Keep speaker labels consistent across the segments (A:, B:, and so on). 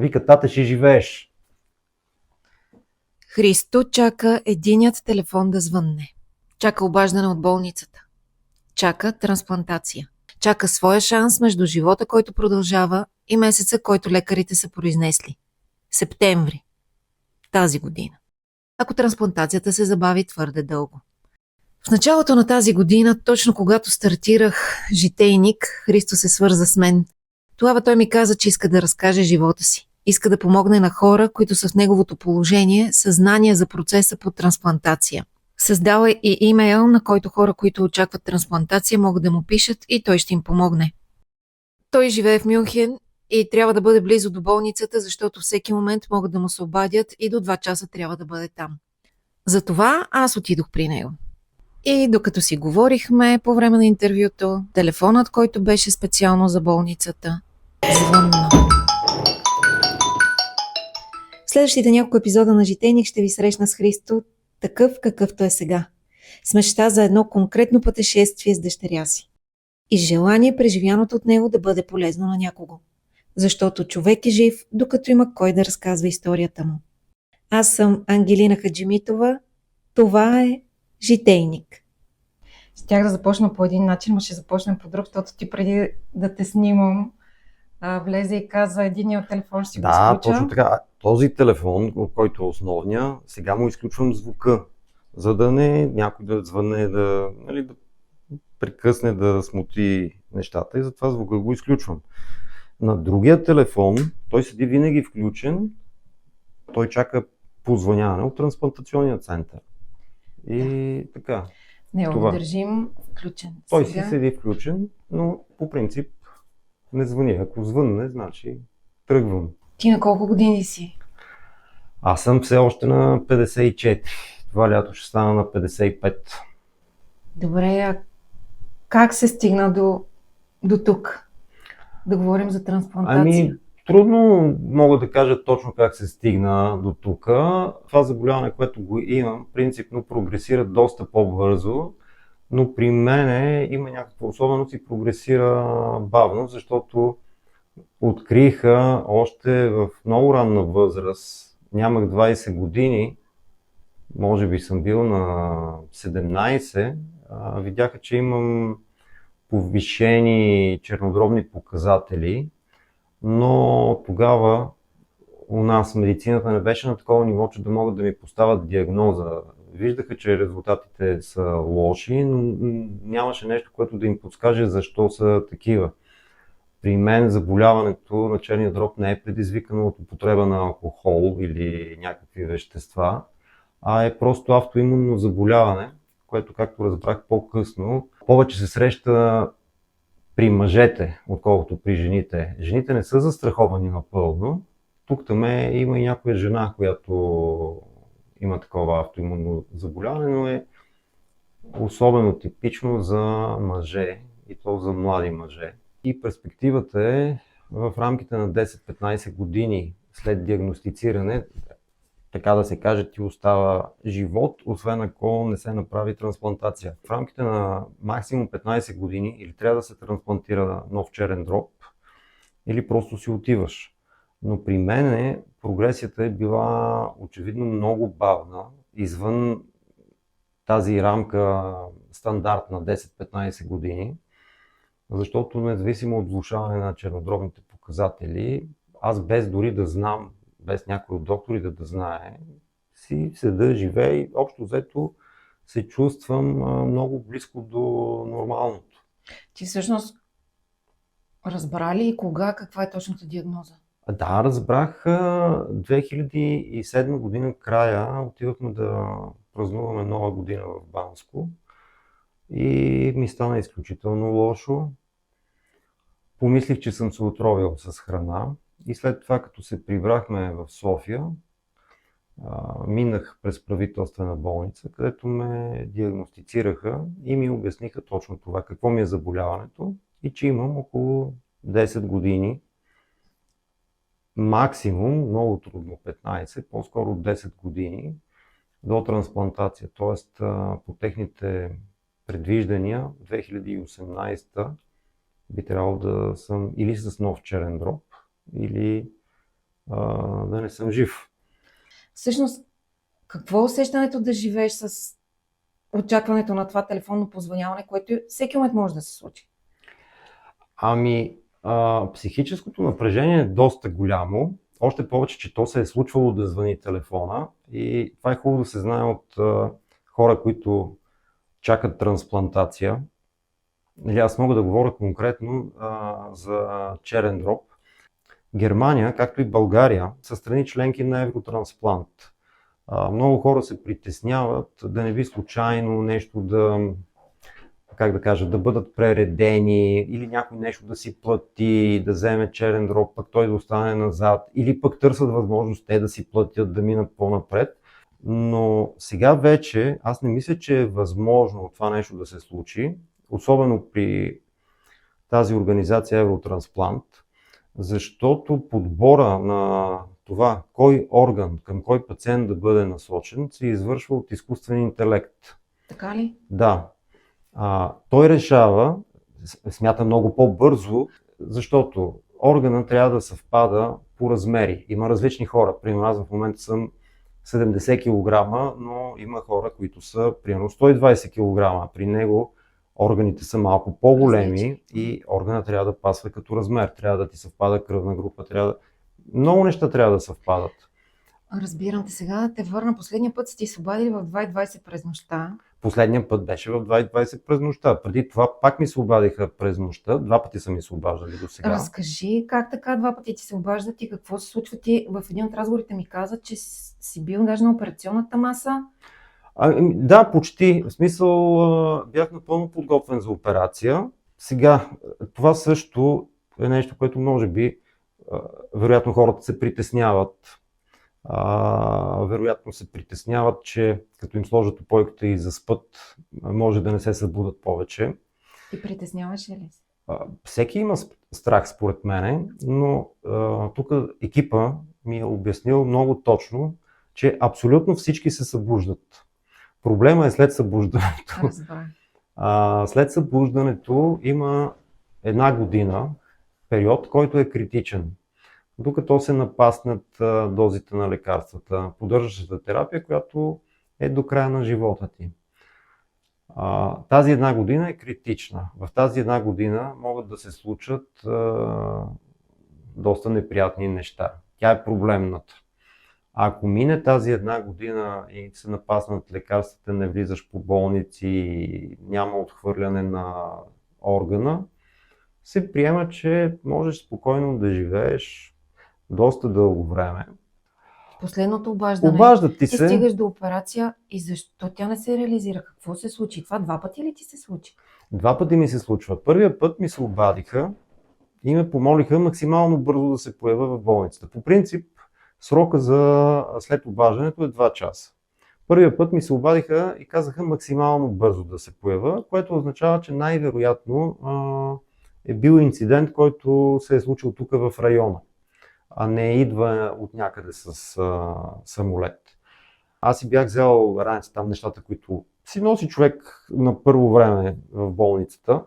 A: Вика, тате, ще живееш.
B: Христо чака единият телефон да звънне. Чака обаждане от болницата. Чака трансплантация. Чака своя шанс между живота, който продължава, и месеца, който лекарите са произнесли. Септември. Тази година. Ако трансплантацията се забави твърде дълго. В началото на тази година, точно когато стартирах житейник, Христо се свърза с мен. Тогава той ми каза, че иска да разкаже живота си. Иска да помогне на хора, които са в неговото положение, съзнание за процеса по трансплантация. Създава и имейл, на който хора, които очакват трансплантация, могат да му пишат и той ще им помогне. Той живее в Мюнхен и трябва да бъде близо до болницата, защото всеки момент могат да му се обадят и до 2 часа трябва да бъде там. Затова аз отидох при него. И докато си говорихме по време на интервюто, телефонът, който беше специално за болницата, звънна. В следващите няколко епизода на Житейник ще ви срещна с Христо такъв какъвто е сега. С мечта за едно конкретно пътешествие с дъщеря си. И с желание преживяното от него да бъде полезно на някого. Защото човек е жив, докато има кой да разказва историята му. Аз съм Ангелина Хаджимитова. Това е Житейник.
C: Щях да започна по един начин, но ще започнем по друг, защото ти преди да те снимам, влезе и каза единият телефон ще си го изключа.
A: Да, точно така. Този телефон, който е основния, сега му изключвам звука, за да не някой да звънне, да прекъсне, да смути нещата и затова звука го изключвам. На другия телефон, той седи винаги включен, той чака позвъняване от трансплантационния център. И така.
C: Не,
A: това.
C: го държим включен.
A: Той
C: сега
A: си седи включен, но по принцип не звъни. Ако звънне, значи тръгвам.
C: Ти на колко години си?
A: Аз съм все още на 54. Това лято ще стана на 55.
C: Добре, а как се стигна до тук? Да говорим за трансплантация.
A: Трудно мога да кажа точно как се стигна до тук. Това заболяване, което го имам, принципно прогресира доста по-бързо, но при мене има някаква особеност и прогресира бавно, защото откриха още в много ранна възраст, нямах 20 години, може би съм бил на 17, видяха, че имам повишени чернодробни показатели, но тогава у нас медицината не беше на такова ниво, че да могат да ми поставят диагноза. Виждаха, че резултатите са лоши, но нямаше нещо, което да им подскаже защо са такива. При мен заболяването на черния дроб не е предизвикано от употреба на алкохол или някакви вещества, а е просто автоимунно заболяване, което, както разбрах по-късно, повече се среща при мъжете, отколкото при жените. Жените не са застраховани напълно. Тук-там има и някоя жена, която има такова автоимунно заболяване, но е особено типично за мъже и то за млади мъже. И перспективата е в рамките на 10-15 години след диагностициране, така да се каже, ти остава живот, освен ако не се направи трансплантация. В рамките на максимум 15 години или трябва да се трансплантира нов черен дроб, или просто си отиваш. Но при мен прогресията е била очевидно много бавна, извън тази рамка стандартна 10-15 години, защото независимо от влошаване на чернодробните показатели, аз без дори да знам, без някой от докторите да знае, си седа, живея и общо взето се чувствам много близко до нормалното.
C: Ти всъщност разбра ли кога, каква е точната диагноза?
A: Да, разбрах 2007 година края, отивахме да празнуваме Нова година в Банско и ми стана изключително лошо. Помислих, че съм се отровил с храна и след това, като се прибрахме в София, минах през правителствена болница, където ме диагностицираха и ми обясниха точно това, какво ми е заболяването и че имам около 10 години, максимум, много трудно 15, по-скоро 10 години до трансплантация. Тоест, по техните предвиждания, 2018 би трябвало да съм или с нов черен дроб, или да не съм жив.
B: Всъщност, какво е усещането да живееш с очакването на това телефонно позвъняване, което всеки момент може да се случи?
A: Психическото напрежение е доста голямо. Още повече, че то се е случвало да звъни телефона и това е хубаво да се знае от хора, които чакат трансплантация. Аз мога да говоря конкретно за черен дроб. Германия, както и България, са страни членки на Евротрансплант. Много хора се притесняват да не би случайно нещо да бъдат прередени или някой нещо да си плати, да вземе черен дроб, пък той да остане назад, или пък търсят възможност те да си платят, да минат по-напред. Но сега вече аз не мисля, че е възможно това нещо да се случи, особено при тази организация Евротрансплант, защото подбора на това кой орган към кой пациент да бъде насочен се извършва от изкуствен интелект.
B: Така ли?
A: Да. Той решава, смята много по-бързо, защото органът трябва да съвпада по размери. Има различни хора. Примерно аз в момента съм 70 кг, но има хора, които са примерно 120 кг. При него органите са малко по-големи и органът трябва да пасва като размер. Трябва да ти съвпада кръвна група, много неща трябва да съвпадат.
B: Разбирам те сега. Да те върна. Последния път сте се обадили в 2:20 през нощта.
A: Последния път беше в 2:20 през нощта. Преди това пак ми се обадиха през нощта. 2 пъти са ми се обаждали до сега.
B: Разкажи как така 2 пъти ти се обаждат и какво се случва? Ти в един от разговорите ми каза, че си бил даже на операционната маса.
A: Да, почти. В смисъл бях напълно подготвен за операция. Сега, това също е нещо, което може би вероятно хората се притесняват. Вероятно се притесняват, че като им сложат опойката и заспът, може да не се събудат повече.
B: Ти притесняваш ли?
A: Всеки има страх според мене, но тук екипа ми е обяснил много точно, че абсолютно всички се събуждат. Проблема е след събуждането. След събуждането има 1 година период, който е критичен. Докато се напаснат дозите на лекарствата, поддържащата терапия, която е до края на живота ти. Тази 1 година е критична. В тази 1 година могат да се случат доста неприятни неща. Тя е проблемната. Ако мине тази 1 година и се напаснат лекарствата, не влизаш по болници, няма отхвърляне на органа, се приема, че можеш спокойно да живееш доста дълго време.
B: Последното обаждане.
A: Обаждат ти
B: се. Ти стигаш до операция и защо тя не се реализира? Какво се случи? Това 2 пъти ли ти се случи?
A: 2 пъти ми се случва. Първия път ми се обадиха и ме помолиха максимално бързо да се появя в болницата. По принцип, срока за след обаждането е 2 часа. Първия път ми се обадиха и казаха максимално бързо да се появя, което означава, че най-вероятно е бил инцидент, който се е случил тук в района, а не идва от някъде с самолет. Аз си бях взел раници там нещата, които си носи човек на първо време в болницата,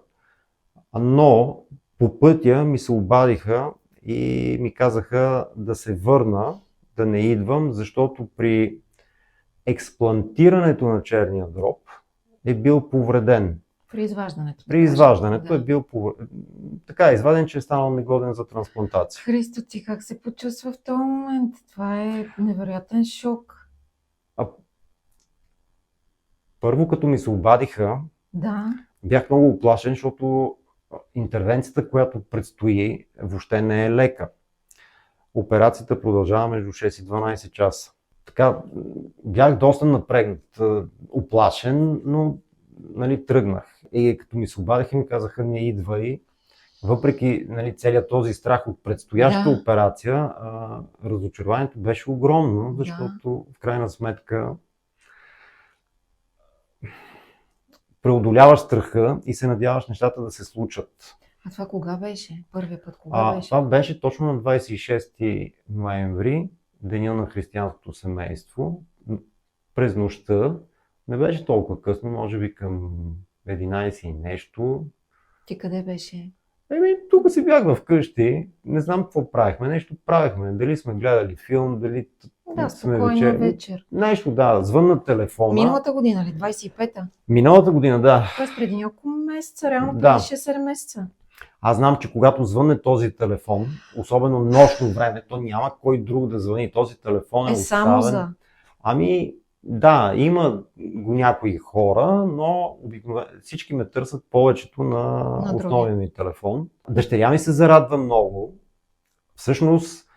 A: но по пътя ми се обадиха и ми казаха да се върна, да не идвам, защото при експлантирането на черния дроб е бил повреден.
B: При изваждането.
A: При изваждането е бил така изваден, че е станал негоден за трансплантация.
B: Христо, ти как се почувства в този момент? Това е невероятен шок.
A: Първо, като ми се обадиха, бях много уплашен, защото интервенцията, която предстои, въобще не е лека. Операцията продължава между 6 и 12 часа. Така, бях доста напрегнат, уплашен, но тръгнах. И като ми се обадиха, ми казаха, не идвай. Въпреки целият този страх от предстояща операция, разочарованието беше огромно, защото в крайна сметка преодоляваш страха и се надяваш нещата да се случат.
B: А това кога беше? Първият път кога беше?
A: Това беше точно на 26 ноември, деня на християнското семейство. През нощта. Не беше толкова късно, може би към 11 и нещо.
B: Ти къде беше?
A: Тук си бях вкъщи, не знам какво правихме, нещо правихме, дали сме гледали филм, дали
B: Да,
A: сме
B: спокойна вечер.
A: Нещо, да, звънна телефона.
B: Миналата година ли? 25-та?
A: Миналата година, да.
B: Тоест преди няколко месеца, реално преди
A: Да.
B: 6-7 месеца.
A: Аз знам, че когато звънне този телефон, особено нощно време, то няма кой друг да звъни. Този телефон е
B: Само
A: оставен.
B: за...
A: Ами, да, има го някои хора, но всички ме търсят повечето на основния ми телефон. Дъщеря ми се зарадва много. Всъщност,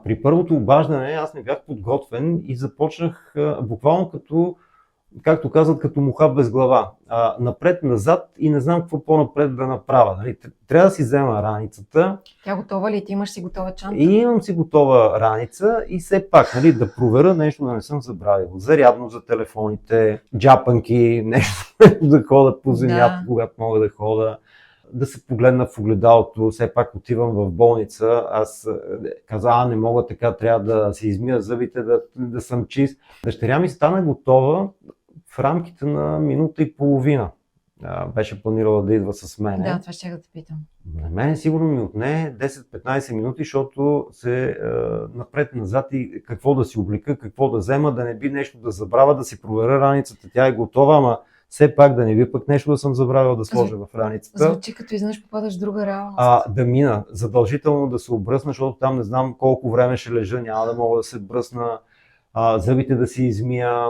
A: при първото обаждане аз не бях подготвен и започнах буквално както казват, като муха без глава. Напред-назад и не знам какво по-напред да направя. Нали? Трябва да си взема раницата.
B: Тя готова ли? Ти имаш си готова чанта?
A: И имам си готова раница и все пак, нали, да проверя нещо, да не съм забравил. Зарядно за телефоните, джапанки, нещо да хода по земята, когато мога да хода. Да се погледна в огледалото, все пак отивам в болница, аз каза, не мога така, трябва да си измия зъбите, да съм чист. Дъщеря ми стана готова в рамките на минута и половина. Беше планирала да идва с мен.
B: Да, това ще да те питам.
A: На мен сигурно ми отне 10-15 минути, защото се напред-назад и какво да си облека, какво да взема, да не би нещо да забравя, да си проверя раницата, тя е готова, ама все пак да не би пък нещо да съм забравил да сложа в раницата.
B: Звучи като изведнъж попадаш в друга реалност.
A: Да мина, задължително да се обръсна, защото там не знам колко време ще лежа, няма да мога да се бръсна, зъбите да си измия.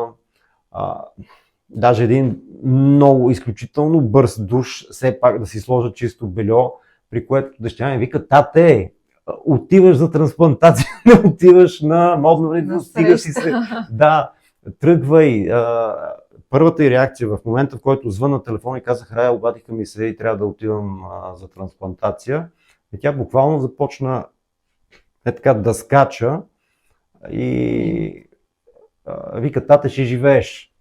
A: Даже един много изключително бърз душ, все пак да си сложа чисто бельо, при което дъщеря ми вика, тате, отиваш за трансплантация, не отиваш на модно време, стига си се. Да, тръгвай. Първата й реакция в момента, в който звънна телефон и казах, Рая, обадиха ми се и трябва да отивам за трансплантация. И тя буквално започна така да скача и вика, тате, ще живееш.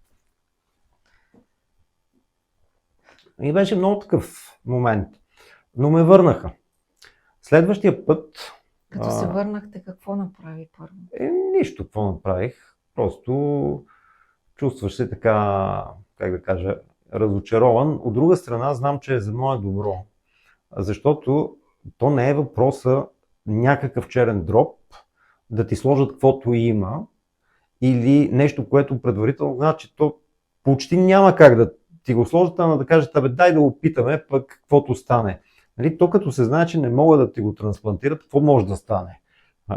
A: И беше много такъв момент. Но ме върнаха. Следващия път...
B: Като се върнахте, какво направи първо?
A: Нищо, какво направих. Просто чувстваш се така, как да кажа, разочарован. От друга страна, знам, че е за мое добро. Защото то не е въпроса някакъв черен дроб, да ти сложат каквото има, или нещо, което предварително значи, то почти няма как да ти го сложат, ама да кажат, дай да опитаме, пък каквото стане. Нали, то като се знае, че не могат да ти го трансплантират, какво може да стане?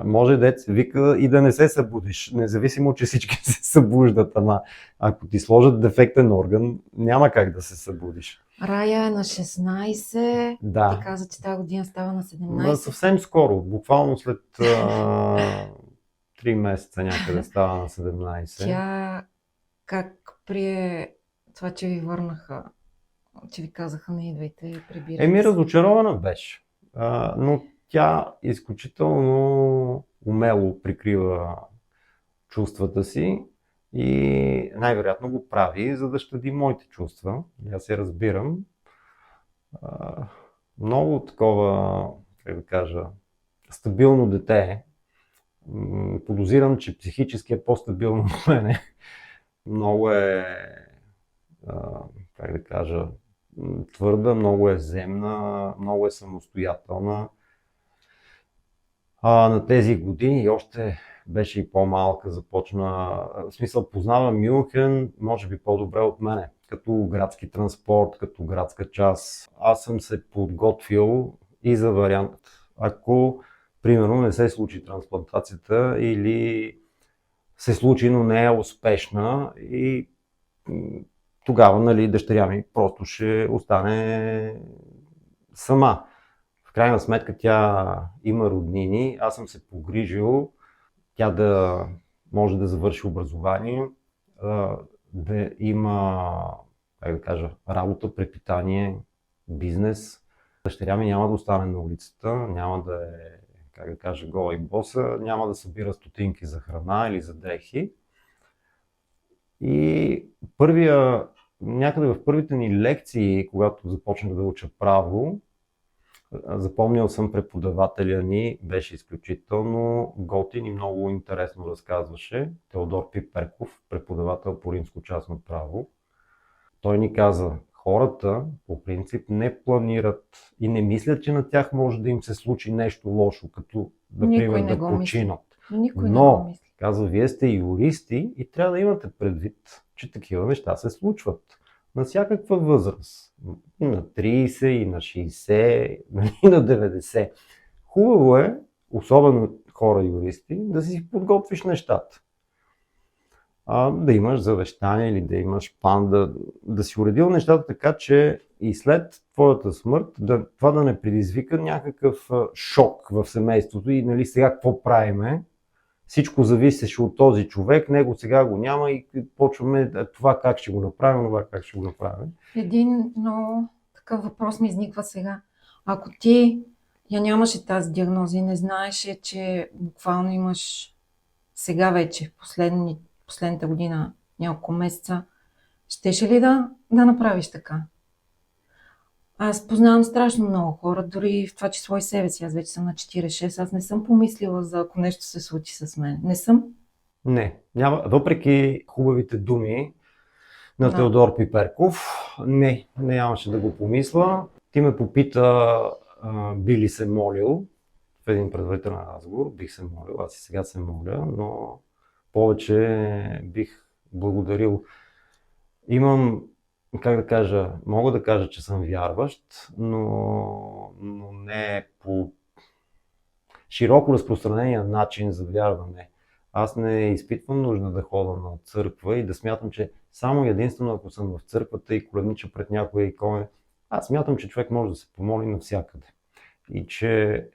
A: Може дец вика и да не се събудиш, независимо, че всички се събуждат, ама ако ти сложат дефектен орган, няма как да се събудиш.
B: Рая е на 16,
A: да.
B: Ти каза, че тази година става на 17.
A: Съвсем скоро, буквално след 3 месеца някъде става на 17.
B: Тя как прие това, че ви върнаха, че ви казаха, не идвайте, прибирайте се?
A: Разочарована беше, но тя изключително умело прикрива чувствата си и най-вероятно го прави, за да щади моите чувства. Аз се разбирам. Много такова, как да кажа, стабилно дете. Подозирам, че психически е по-стабилно от мене. Много е, как да кажа, твърда, много е земна, много е самостоятелна. На тези години още беше и по-малка, започна, в смисъл познава Мюнхен, може би по-добре от мене, като градски транспорт, като градска част. Аз съм се подготвил и за вариант, ако примерно не се случи трансплантацията или се случи, но не е успешна и тогава, нали, дъщеря ми просто ще остане сама. В крайна сметка тя има роднини, аз съм се погрижил тя да може да завърши образование, да има, как да кажа, работа, препитание, бизнес. Дъщеря ми няма да остане на улицата, няма да е, как да кажа, гола и боса, няма да събира стотинки за храна или за дрехи. И някъде в първите ни лекции, когато започнах да уча право, запомнил съм преподавателя ни, беше изключително готин и много интересно разказваше. Теодор Пиперков, преподавател по римско частно право. Той ни каза, хората по принцип не планират и не мислят, че на тях може да им се случи нещо лошо, като
C: Никой
A: например
C: не
A: да
C: го мисли.
A: починат.
C: Никой не го
A: Но,
C: мисли.
A: казва, вие сте юристи и трябва да имате предвид, че такива неща се случват на всякаква възраст. И на 30, и на 60, и на 90. Хубаво е, особено хора юристи, да си подготвиш нещата. Да имаш завещание или да имаш план, да си уредил нещата така, че и след твоята смърт това да не предизвика някакъв шок в семейството и нали, сега какво правиме. Всичко зависеше от този човек, него сега го няма и почваме това как ще го направим, това как ще го направим.
C: Един много такъв въпрос ми изниква сега. Ако ти я нямаше тази диагноза и не знаеше, че буквално имаш сега вече, последната година, няколко месеца, щеше ли да направиш така? Аз познавам страшно много хора, дори в това число и себе си. Аз вече съм на 46, аз не съм помислила за ако нещо се случи с мен. Не съм.
A: Не, няма. Въпреки хубавите думи на
C: Да.
A: Теодор Пиперков, нямаше да го помисля. Ти ме попита би ли се молил в един предварителен разговор. Бих се молил, аз и сега се моля, но повече бих благодарил. Имам, как да кажа, мога да кажа, че съм вярващ, но не по широко разпространения начин за вярване. Аз не изпитвам нужда да ходя на църква и да смятам, че само единствено ако съм в църквата и коленича пред някоя икона, аз смятам, че човек може да се помоли навсякъде. И че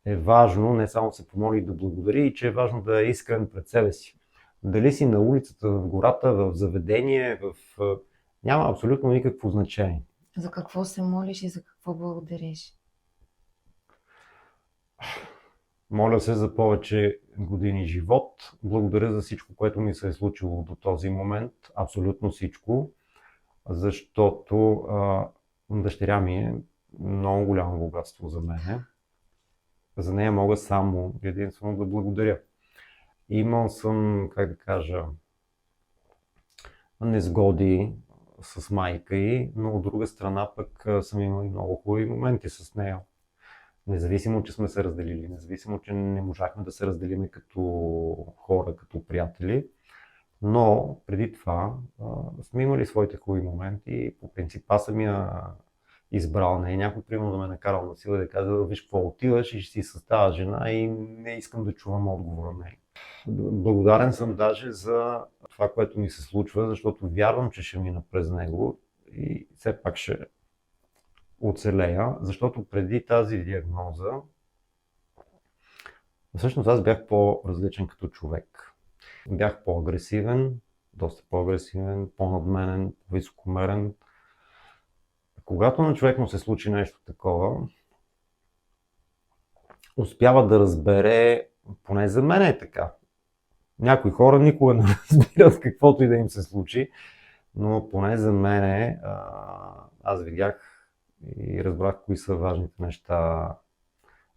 A: е важно не само да се помоли и да благодари, и че е важно да е искрен пред себе си. Дали си на улицата, в гората, в заведение, няма абсолютно никакво значение.
C: За какво се молиш и за какво благодариш?
A: Моля се за повече години живот. Благодаря за всичко, което ми се е случило до този момент. Абсолютно всичко. Защото дъщеря ми е много голямо богатство за мен. За нея мога само единствено да благодаря. Имал съм, как да кажа, незгоди с майка ѝ, но от друга страна пък съм имал и много хубави моменти с нея. Независимо, че сме се разделили, независимо, че не можахме да се разделиме като хора, като приятели, но преди това сме имали своите хубави моменти и по принцип аз съм я избрал. Не е някой, примерно, да ме накарал на сила и да казва, виж какво отиваш и ще си с тази жена и не искам да чувам отговора на нея. Благодарен съм даже за това, което ми се случва, защото вярвам, че ще мина през него и все пак ще оцелея, защото преди тази диагноза всъщност аз бях по-различен като човек. Бях по-агресивен, доста по-агресивен, по-надменен, по-високомерен. Когато на човек му се случи нещо такова, успява да разбере, поне за мен е така. Някои хора никога не разбират каквото и да им се случи, но поне за мен аз видях и разбрах кои са важните неща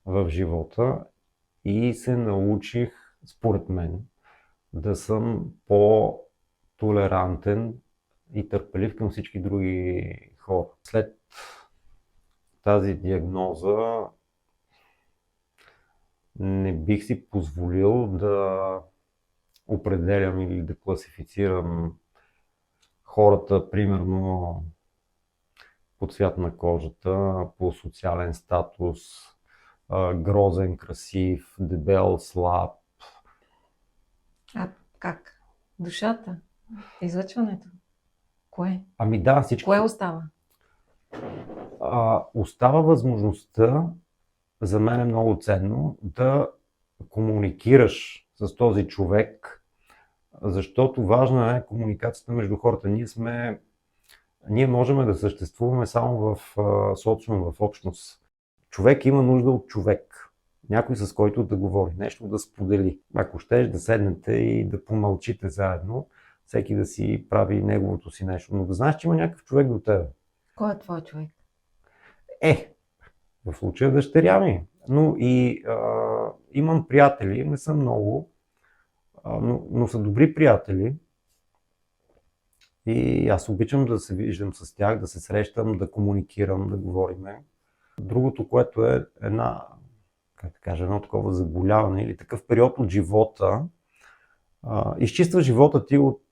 A: в живота и се научих, според мен, да съм по-толерантен и търпелив към всички други хора. След тази диагноза не бих си позволил да определям или да класифицирам хората, примерно по цвят на кожата, по социален статус, грозен, красив, дебел, слаб.
C: А как? Душата? Излъчването? Кое?
A: Ами да, всичко.
C: Кое остава?
A: Остава възможността, за мен е много ценно, да комуникираш с този човек, защото важна е комуникацията между хората. Ние можем да съществуваме само в социум, в общност. Човек има нужда от човек. Някой, с който да говори, нещо да сподели. Ако щеш да седнете и да помълчите заедно, всеки да си прави неговото си нещо. Но да знаеш, че има някакъв човек до тебе.
C: Кой е твой човек?
A: В случая дъщеря ми. Но и имам приятели, не са много, но са добри приятели. И аз обичам да се виждам с тях, да се срещам, да комуникирам, да говорим. Другото, което е едно такова заболяване или такъв период от живота, изчиства живота ти от...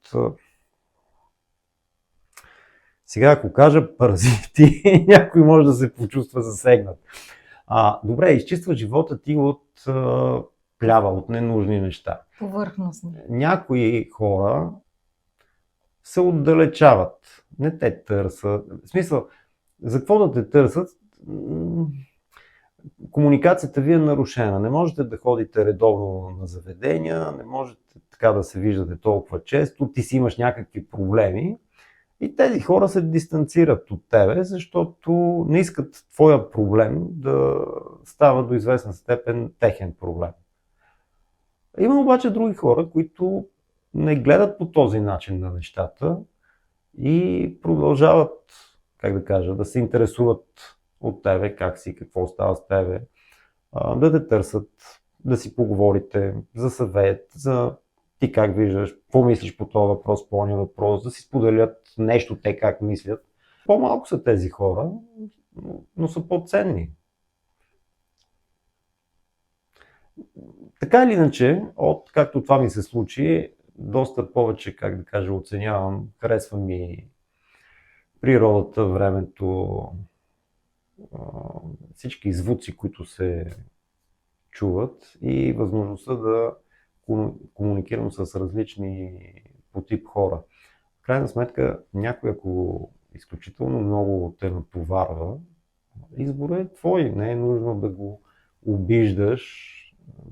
A: Сега, ако кажа паразити, някой може да се почувства засегнат. Добре, изчиства живота ти от плява, от ненужни неща.
C: Повърхностни.
A: Някои хора се отдалечават, не те търсят. В смисъл, за какво да те търсят? Комуникацията ви е нарушена. Не можете да ходите редовно на заведения, не можете така да се виждате толкова често, ти си имаш някакви проблеми и тези хора се дистанцират от тебе, защото не искат твоя проблем да става до известна степен техен проблем. Има обаче други хора, които не гледат по този начин на нещата и продължават, да се интересуват от тебе, как си, какво става с тебе, да те търсят, да си поговорите за съвет, за ти как виждаш, какво мислиш по този въпрос, по ония въпрос, да си споделят нещо те как мислят. По-малко са тези хора, но са по-ценни. Така или иначе, както това ми се случи, доста повече, оценявам, харесва ми природата, времето, всички звуци, които се чуват и възможността да комуникирам с различни по тип хора. В крайна сметка, някой, ако изключително много те натоварва, изборът е твой. Не е нужно да го обиждаш,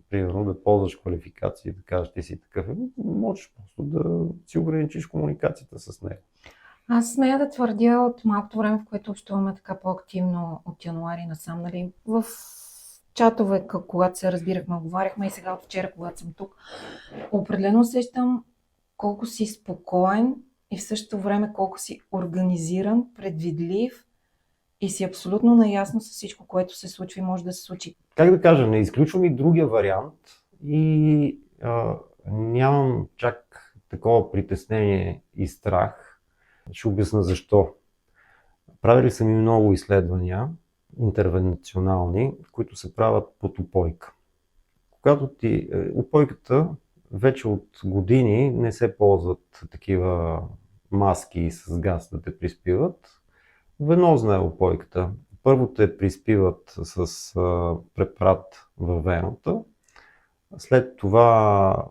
A: примерно да ползваш квалификации, да кажеш ти си такъв. Можеш просто да си ограничиш комуникацията с него.
C: Аз смея да твърдя от малкото време, в което общуваме така по-активно от януари насам, нали, в чатове, когато се разбирахме, говорихме и сега от вчера, когато съм тук, определено усещам колко си спокоен и в същото време колко си организиран, предвидлив и си абсолютно наясно с всичко, което се случва и може да се случи.
A: Не изключвам и другия вариант и нямам чак такова притеснение и страх. Ще обясна защо. Правили са ми много изследвания, интервенционални, които се правят под упойка. Когато упойката вече от години не се ползват такива маски с газ да те приспиват. Венозна е упойката. Първо те приспиват с препарат във вената, след това,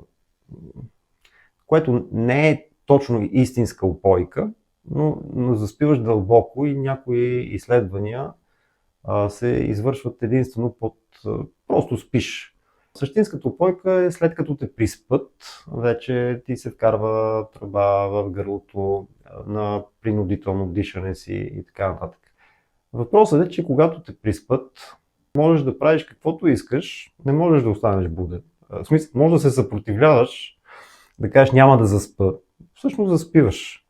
A: което не е точно истинска упойка, но заспиваш дълбоко и някои изследвания се извършват единствено просто спиш. Същинската упойка е след като те приспът, вече ти се вкарва тръба в гърлото на принудително дишане си и така нататък. Въпросът е, че когато те приспът, можеш да правиш каквото искаш, не можеш да останеш буден. В смисъл, може да се съпротивляваш, да кажеш няма да заспа. Всъщност заспиваш.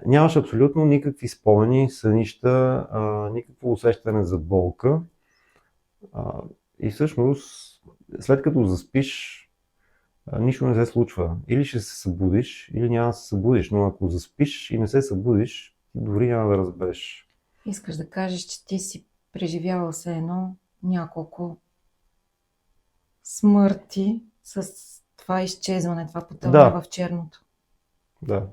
A: Нямаш абсолютно никакви спомени, сънища, никакво усещане за болка. И всъщност, след като заспиш, нищо не се случва. Или ще се събудиш, или няма да се събудиш. Но ако заспиш и не се събудиш, дори няма да разбереш.
C: Искаш да кажеш, че ти си преживявал все едно няколко смърти с това изчезване, това потъване в черното.
A: Да.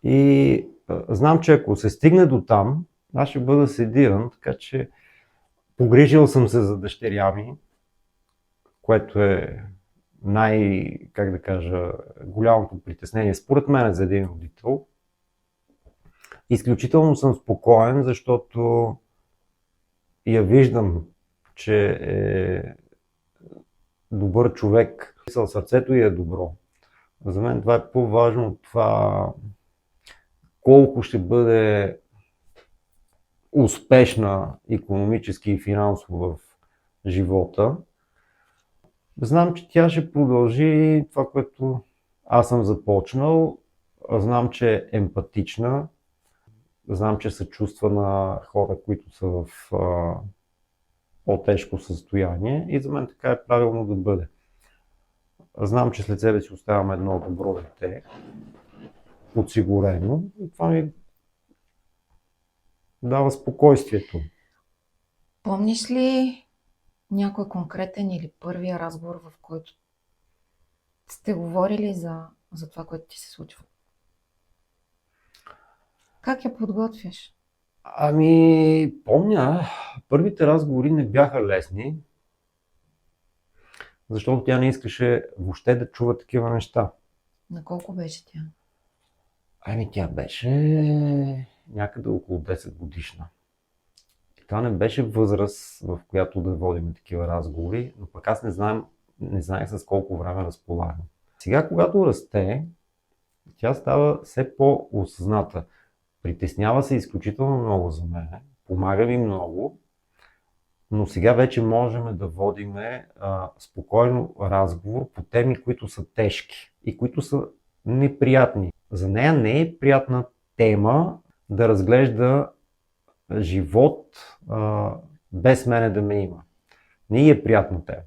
A: И знам, че ако се стигне до там, аз ще бъда седиран, така че погрижил съм се за дъщеря ми, което е голямото притеснение според мен за един родител. Изключително съм спокоен, защото я виждам, че е добър човек. Сърцето ѝ е добро. За мен това е по-важно от това колко ще бъде успешна икономически и финансово в живота. Знам, че тя ще продължи това, което аз съм започнал. Знам, че е емпатична. Знам, че се чувства на хора, които са в по-тежко състояние и за мен така е правилно да бъде. знам, че след себе си оставям едно добро дете, подсигурено, и това ми дава спокойствието.
C: Помниш ли някой конкретен или първия разговор, в който сте говорили за това, което ти се случва? Как я подготвяш?
A: Ами, помня, първите разговори не бяха лесни, защото тя не искаше въобще да чува такива неща.
C: На колко беше тя?
A: Ами, тя беше някъде около 10 годишна. И това не беше възраст, в която да водим такива разговори, но пък аз не знаех с колко време разполагам. Сега, когато расте, тя става все по-осъзната. Притеснява се изключително много за мен, помага ми много, но сега вече можем да водим спокойно разговор по теми, които са тежки и които са неприятни. За нея не е приятна тема да разглежда живот без мене да ме има. Не е приятна тема.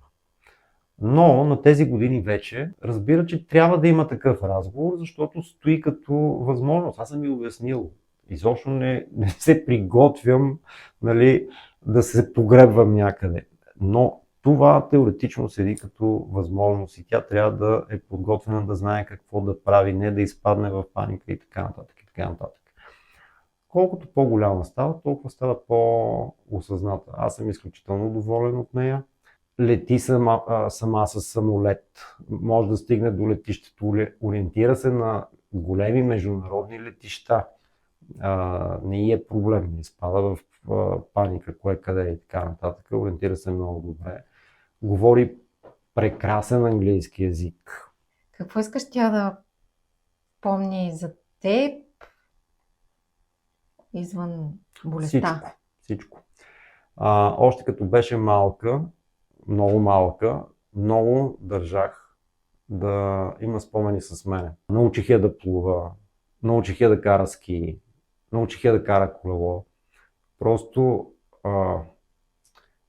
A: Но на тези години вече разбира, че трябва да има такъв разговор, защото стои като възможност. Аз съм ми обяснил. Изобщо не се приготвям, нали, да се погребвам някъде. Но това теоретично седи като възможност и тя трябва да е подготвена да знае какво да прави, не да изпадне в паника и така нататък. И така нататък. Колкото по-голяма става, толкова става по-осъзната. Аз съм изключително доволен от нея. Лети сама с самолет, може да стигне до летището, ориентира се на големи международни летища. Не е проблем, не изпада в паника, кое къде и така нататък. Ориентира се много добре. Говори прекрасен английски език.
C: Какво искаш тя да помни за теб извън болестта?
A: Всичко. Още като беше малка, много държах да има спомени с мене. Научих я да плува, научих я да кара ски, научих я да кара колело. Просто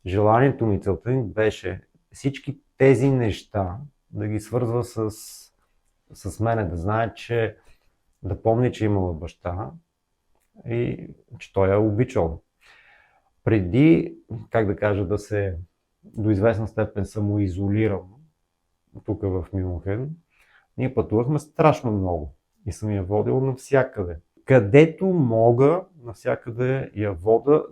A: желанието ми, целта ми беше всички тези неща да ги свързва с мене, да знае, че да помни, че имала баща и че той я е обичал. Преди, как да кажа, да се до известна степен самоизолирам тук в Мюнхен, ние пътувахме страшно много и съм я водил навсякъде. Където мога, навсякъде я вода,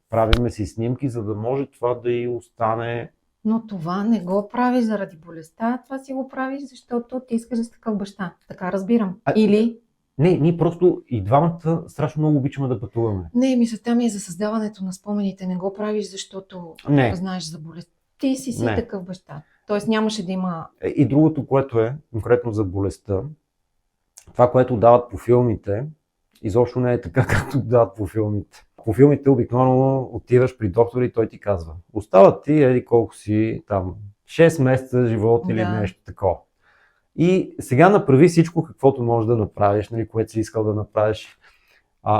A: правиме си снимки, за да може това да й остане.
C: Но това не го прави заради болестта, това си го правиш, защото ти искаш да си такъв баща. Така разбирам. Или...
A: Не, ние просто и двамата страшно много обичаме да пътуваме.
C: Не, мисълта ми е за създаването на спомените. Не го правиш, защото знаеш за болест. Ти си такъв баща. Тоест нямаше да има...
A: И другото, което е, конкретно за болестта, това, което дават по филмите, изобщо не е така, както дават по филмите. По филмите обикновено отиваш при доктора и той ти казва: остават ти, еди колко си там, 6 месеца живот или нещо такова. И сега направи всичко, каквото можеш да направиш, нали, което си искал да направиш.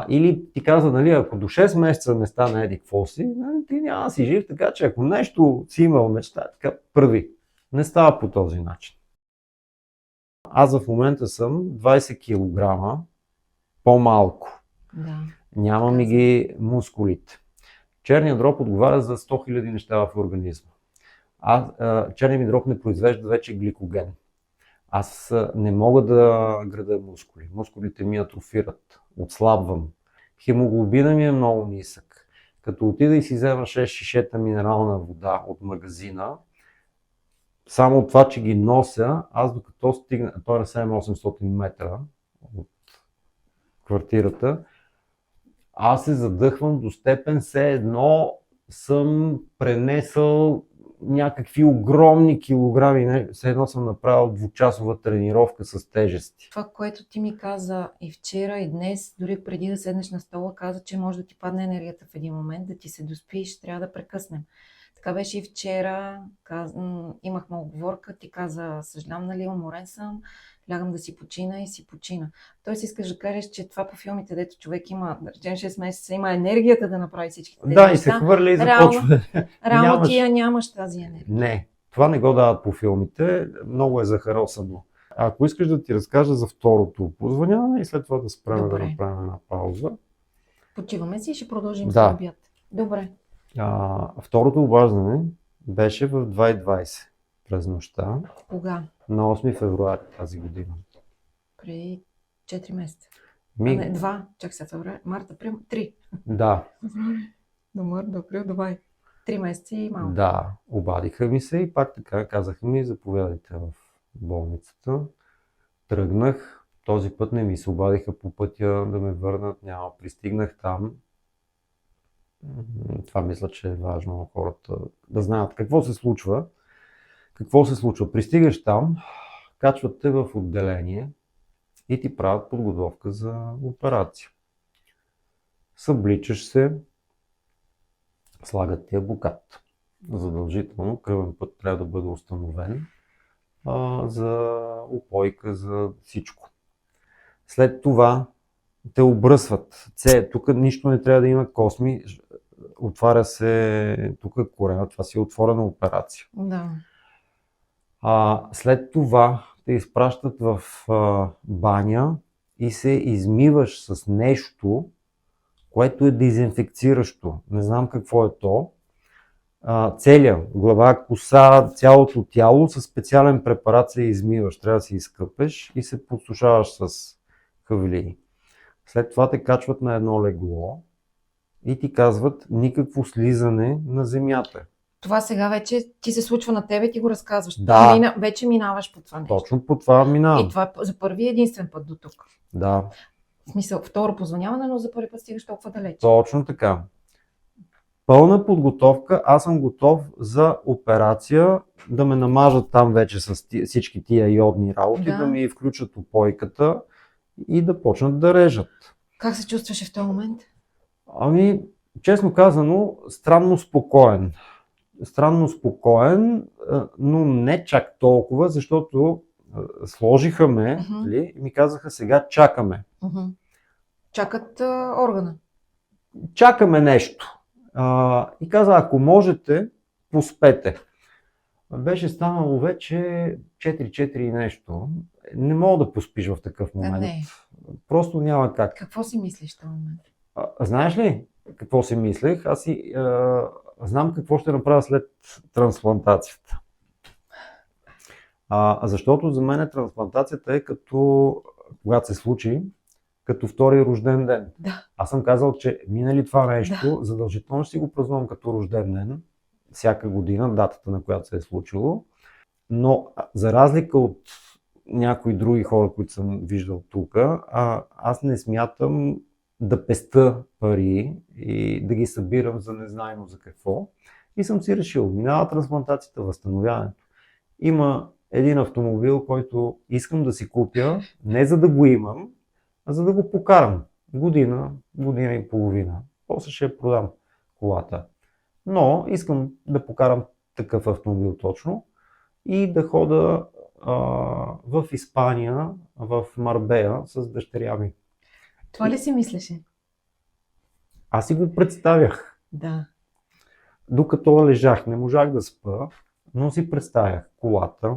A: Или ти казва, нали, ако до 6 месеца не стане еди какво си, нали, ти няма да си жив, така че ако нещо си имал мечта, така прави. Не става по този начин. Аз в момента съм 20 кг по-малко.
C: Да.
A: Нямам и ги мускулите. Черният дроб отговаря за 100 000 неща в организма. Черният ми дроб не произвежда вече гликоген. Аз не мога да града мускули. Мускулите ми атрофират, отслабвам. Хемоглобина ми е много нисък. Като отида и си взема 6 шишета минерална вода от магазина, само от това, че ги нося, аз докато стигна, той е на 700-800 метра от квартирата, аз се задъхвам до степен все едно съм пренесъл някакви огромни килограми, все едно съм направил 2-часова тренировка с тежести.
C: Това, което ти ми каза и вчера, и днес, дори преди да седнеш на стола, каза, че може да ти падне енергията в един момент, да ти се доспиш, трябва да прекъснем. Така беше и вчера, имахме оговорка, ти каза: съжалявам, нали, уморен съм, лягам да си почина и си почина. Тоест искаш да кажеш, че това по филмите, дето човек има, да речем 6 месеца, има енергията да направи всички тези неща.
A: Да, и се хвърля и започва.
C: Реално ти я нямаш тази енергия.
A: Не. Това не го дават по филмите, много е захаросано. Ако искаш да ти разкажа за второто опозваняване и след това да спрем да
C: Добре.
A: направим една пауза.
C: Почиваме си и ще продължим
A: Да.
C: с обяд. Добре.
A: Второто обаждане беше в 2:20 през нощта
C: Кога?
A: на 8 февруари тази година.
C: Преди 4 месеца.
A: Ми,
C: Не, 2. Чак сега февруари. Март, април, 3.
A: да,
C: До март, до април, до май. 3 месеца и малко.
A: да, обадиха ми се и пак така казаха ми, заповядайте в болницата. Тръгнах, този път не ми се обадиха по пътя да ме върнат, няма. Пристигнах там. Това мисля, че е важно хората да знаят какво се случва. Какво се случва? Пристигаш там, качват те в отделение и ти правят подготовка за операция. Събличаш се, слагат ти абокат. Задължително кръвен път трябва да бъде установен за упойка, за всичко. След това те обръсват. Тук нищо не трябва да има косми. Отваря се тук корена. Това си е отворена операция.
C: Да.
A: След това те изпращат в баня и се измиваш с нещо, което е дезинфекциращо. Не знам какво е то. Целия, глава, коса, цялото тяло със специален препарат се измиваш. Трябва да се изкъпеш и се подсушаваш с хавлии. След това те качват на едно легло и ти казват никакво слизане на земята.
C: Това сега вече ти се случва на тебе и ти го разказваш.
A: Да.
C: Вече минаваш по това нещо.
A: Точно по това минавам.
C: И това е за първи и единствен път до тук.
A: Да,
C: В смисъл, второ позвъняване, но за първи път стигаш толкова далеч.
A: точно така. Пълна подготовка, аз съм готов за операция, да ме намажат там вече с всички тия йодни работи,
C: Да.
A: да ми включат опойката и да почнат да режат.
C: Как се чувстваше в този момент?
A: Ами, честно казано, странно спокоен. Странно спокоен, но не чак толкова, защото сложиха ме и ми казаха сега чакаме.
C: Чакат органа.
A: Чакаме нещо. И каза, ако можете, поспете. Беше станало вече 4 и нещо. Не мога да поспиш в такъв момент.
C: Не.
A: Просто няма как.
C: Какво си мислиш в този момент?
A: Знаеш ли какво си мислех? Аз си знам какво ще направя след трансплантацията. Защото за мен трансплантацията е като, когато се случи, като втори рожден ден.
C: Да.
A: Аз съм казал, че минали това нещо, задължително ще си го празнувам като рожден ден, всяка година, датата на която се е случило. Но за разлика от някои други хора, които съм виждал тук, аз не смятам да пестя пари и да ги събирам за незнайно за какво. И съм си решил, минава трансплантацията, възстановяването. Има един автомобил, който искам да си купя, не за да го имам, а за да го покарам. Година и половина. После ще я продам колата. Но искам да покарам такъв автомобил точно и да хода в Испания, в Марбея с дъщеря ми.
C: Това ли си мислеше?
A: Аз си го представях.
C: Да.
A: Докато лежах, не можах да спа, но си представях колата,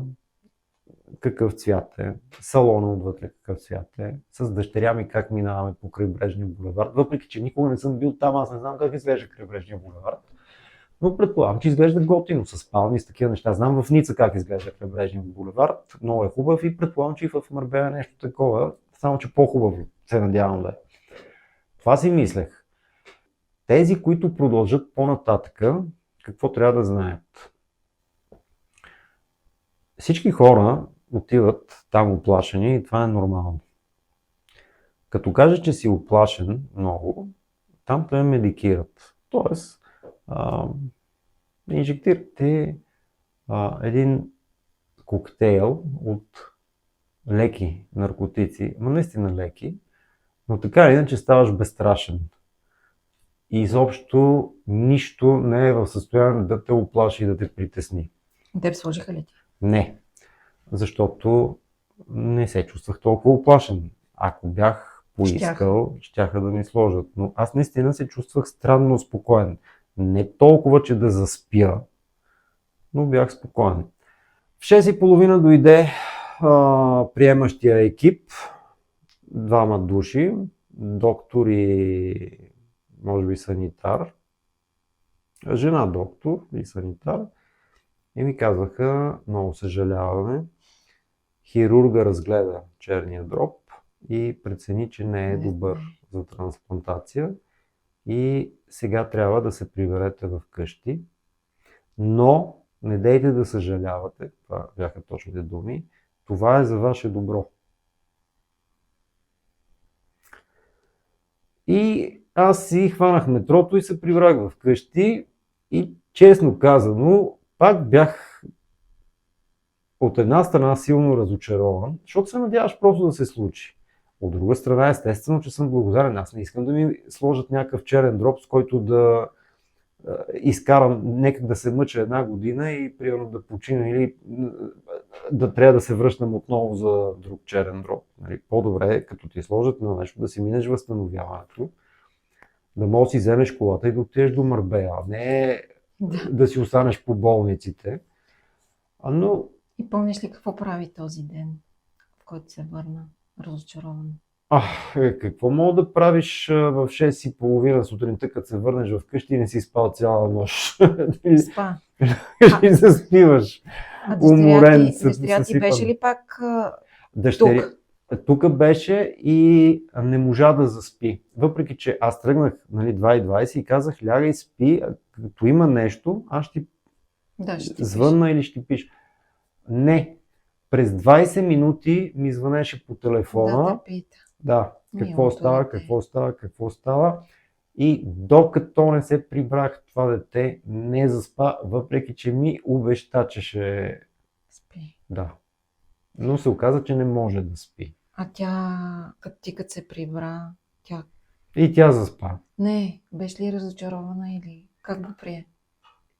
A: какъв цвят е, салона отвътре какъв цвят е, с дъщеря ми как минаваме по крайбрежния булевард. Въпреки че никога не съм бил там, аз не знам как изглежда крайбрежния булевард. Но предполагам, че изглежда готино, с спални, с такива неща. Знам в Ница как изглежда крайбрежния булевард, много е хубав и предполагам, че и в Марбея нещо такова, само че по-хубаво, се надявам да е. Това си мислех. Тези, които продължат по-нататъка, какво трябва да знаят? Всички хора отиват там оплашени и това е нормално. Като кажеш, че си оплашен много, там те медикират. Тоест, инжектират ти един коктейл от леки наркотици, но наистина леки, но така или иначе ставаш безстрашен. И изобщо нищо не е в състояние да те оплаши и да те притесни.
C: Теб сложиха ли ти?
A: Не, защото не се чувствах толкова оплашен. Ако бях поискал, щяха да ми сложат. Но аз наистина се чувствах странно спокоен. Не толкова, че да заспя, но бях спокоен. В 6:30 дойде приемащия екип, 2 души, доктор и може би санитар, жена доктор и санитар, и ми казаха: много съжаляваме, хирурга разгледа черния дроб и прецени, че не е добър за трансплантация и сега трябва да се приберете в къщи, но не дейте да съжалявате, това бяха точните думи, това е за ваше добро. И аз си хванах метрото и се прибрах в къщи и честно казано, пак бях от една страна силно разочарован, защото се надяваш просто да се случи. От друга страна, естествено, че съм благодарен. Аз не искам да ми сложат някакъв черен дроб, с който да изкарам, нека да се мъча 1 година и примерно да почина или да трябва да се връщам отново за друг черен дроб. Нали, по-добре е, като ти сложат на нещо, да си минеш възстановяването, да можеш да си вземеш колата и да отидеш до Марбея, а не да си останеш по болниците. Но...
C: И помниш ли какво прави този ден, в който се върна разочарован?
A: Какво мога да правиш в 6:30 сутринта, като се върнеш в къщи и не си спал цяла нощ?
C: Спа.
A: И заспиваш. Уморен,
C: дъщеря ти беше ли пак
A: тук беше и не можа да заспи. Въпреки че аз тръгнах 2:20 и казах: лягай, спи, като има нещо, аз ще звънна или ще пиша. Не. През 20 минути ми звънеше по телефона. Да, какво става. И докато не се прибрах, това дете не заспа, въпреки че ми обеща, че ще
C: спи.
A: Да. Но се оказа, че не може да спи.
C: А тя, като се прибра,
A: И тя заспа.
C: Не, беше ли разочарована или как го прие?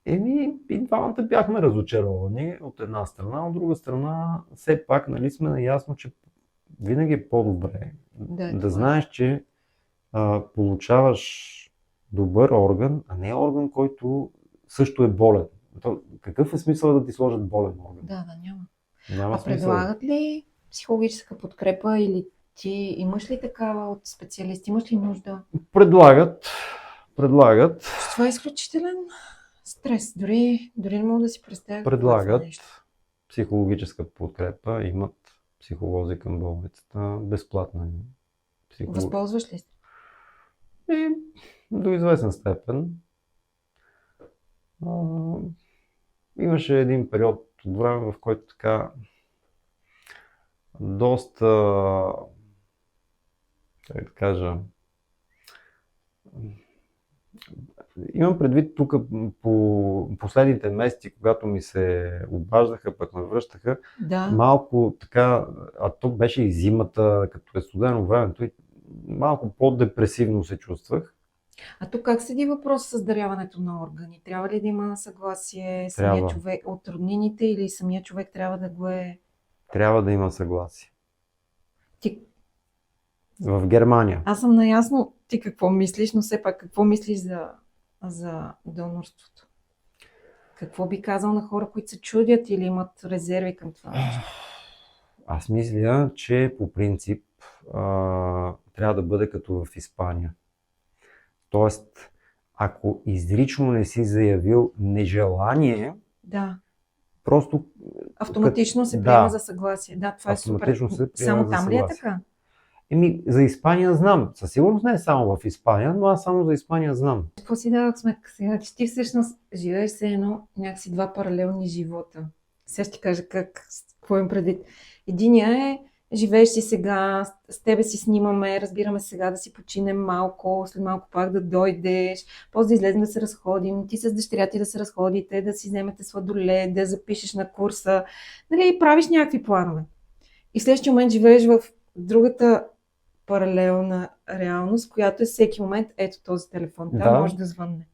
A: И двамата бяхме разочаровани от една страна, от друга страна все пак сме наясно, че винаги е по-добре да знаеш, че получаваш добър орган, а не орган, който също е болен. Какъв е смисъл да ти сложат болен орган?
C: Да, няма.
A: Няма смисъл.
C: Предлагат ли психологическа подкрепа или ти имаш ли такава от специалисти? Имаш ли нужда?
A: Предлагат.
C: Това е изключителен стрес. Дори не мога да си представя.
A: Предлагат психологическа подкрепа, имат психолози към болницата, безплатна.
C: Възползваш ли се?
A: До известен степен. Имаше един период от време, в който така доста, как да кажа, имам предвид тук по последните месеци, когато ми се обаждаха, пък ме връщаха, малко така, а то беше и зимата, като е студено времето, и малко по-депресивно се чувствах.
C: А тук как седи въпрос с даряването на органи? Трябва ли да има съгласие самия човек от роднините или самия човек трябва да го е...
A: Трябва да има съгласие. В Германия.
C: Аз съм наясно ти какво мислиш, но все пак какво мислиш за донорството? Какво би казал на хора, които се чудят или имат резерви към това нещо?
A: Аз мисля, че по принцип трябва да бъде като в Испания. Тоест, ако изрично не си заявил нежелание, просто...
C: Автоматично се приема за съгласие. Да, това е супер. Само там ли е така?
A: За Испания знам. Със сигурност не е само в Испания, но аз само за Испания знам.
C: Какво си давах сметка сега, че ти всъщност живееш се едно някакси 2 паралелни живота. Сега ще ти кажа какво им предвид. Единия е, живееш си сега, с тебе си снимаме, разбираме сега да си починем малко, след малко пак да дойдеш, после да излезем да се разходим, ти с дъщеря ти да се разходите, да си вземете сладолед, да запишеш на курса, нали, правиш някакви планове. И в следващия момент живееш в другата паралелна реалност, която е всеки момент, ето този телефон, там може да звънне.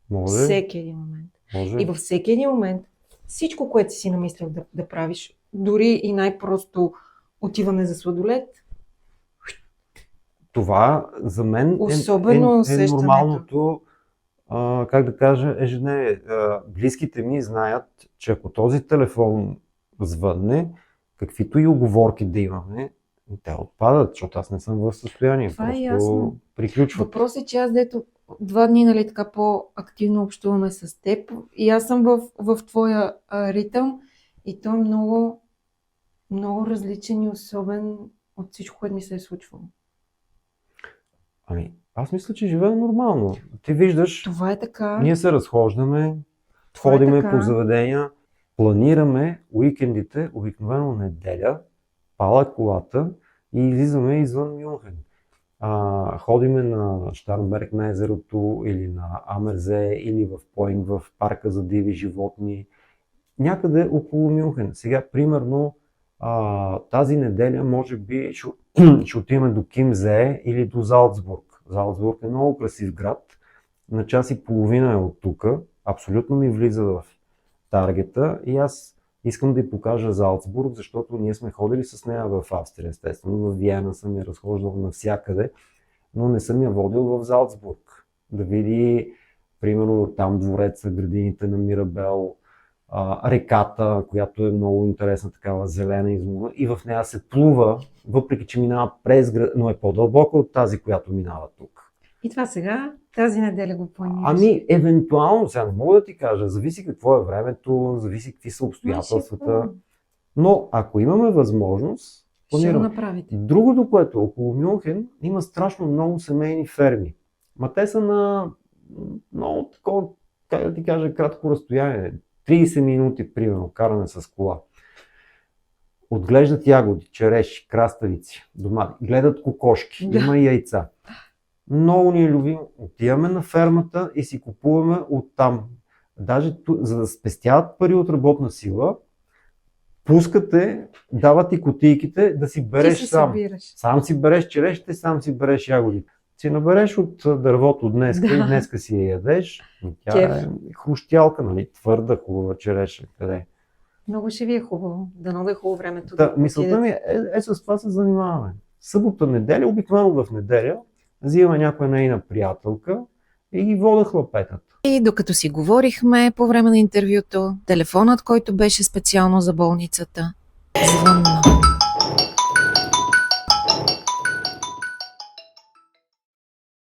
A: Може.
C: Всеки един момент.
A: Може.
C: И във всеки един момент всичко, което си намислил да правиш, дори и най-просто отиване за сладолед.
A: Това за мен
C: особено
A: е нормалното как да кажа, ежедневие. Близките ми знаят, че ако този телефон звънне, каквито и уговорки да имаме, те отпадат, защото аз не съм в състояние.
C: Това е
A: Просто
C: ясно.
A: приключват.
C: Въпросът е, че аз дето 2 дни, нали, така по-активно общуваме с теб и аз съм в твоя ритъм и той е много, много различен и особен от всичко, което ми се е случвало.
A: Ами, аз мисля, че живея нормално. Ти виждаш,
C: Това е така.
A: ние се разхождаме,
C: Това е
A: ходиме
C: така.
A: по заведения, планираме уикендите, обикновено неделя, пала колата и излизаме извън Мюнхен. Ходиме на Щарнберг на езерото или на Амерзе или в Поинг в парка за диви животни. Някъде около Мюнхен. Сега, примерно, тази неделя може би ще отидем до Кимзее или до Залцбург. Залцбург е много красив град. На час и половина е от тук. Абсолютно ми влиза в таргета и аз искам да й покажа Залцбург, защото ние сме ходили с нея в Австрия, естествено. В Виена съм я разхождал навсякъде, но не съм я водил в Залцбург. Да види, примерно, там двореца, градините на Мирабел, реката, която е много интересна, такава зелена измуна, и в нея се плува, въпреки че минава през град, но е по-дълбока от тази, която минава тук.
C: И това сега, тази неделя го планираш.
A: Ами, евентуално, сега не мога да ти кажа, зависи какво е времето, зависи какви са обстоятелствата, но ако имаме възможност,
C: ще го
A: планираме.
C: направите.
A: Другото, което около Мюнхен има страшно много семейни ферми. Ма те са на много такова, как да ти кажа, кратко разстояние. 30 минути, примерно, каране с кола. Отглеждат ягоди, череши, краставици, домати, гледат кокошки,
C: Да.
A: има и яйца. Много ни е любимо. Отиваме на фермата и си купуваме оттам. Даже за да спестяват пари от работна сила, пускате, дават ти кутийките да си береш
C: Ти си
A: сам.
C: събираш.
A: Сам си береш черешите, сам си береш ягодите. Си набереш от дървото днеска
C: Да.
A: и днеска си я ядеш. И тя
C: Кеф.
A: е хрущялка, нали? Твърда, хубава череша. Къде?
C: Много ще ви е хубаво. Дано да е хубаво времето.
A: Та, мисълта ми с това се занимаваме. Събота, неделя, обикновено в неделя, взимаме някоя нейна приятелка и ги вода хлапетата.
B: И докато си говорихме по време на интервюто, телефонът, който беше специално за болницата, звънна.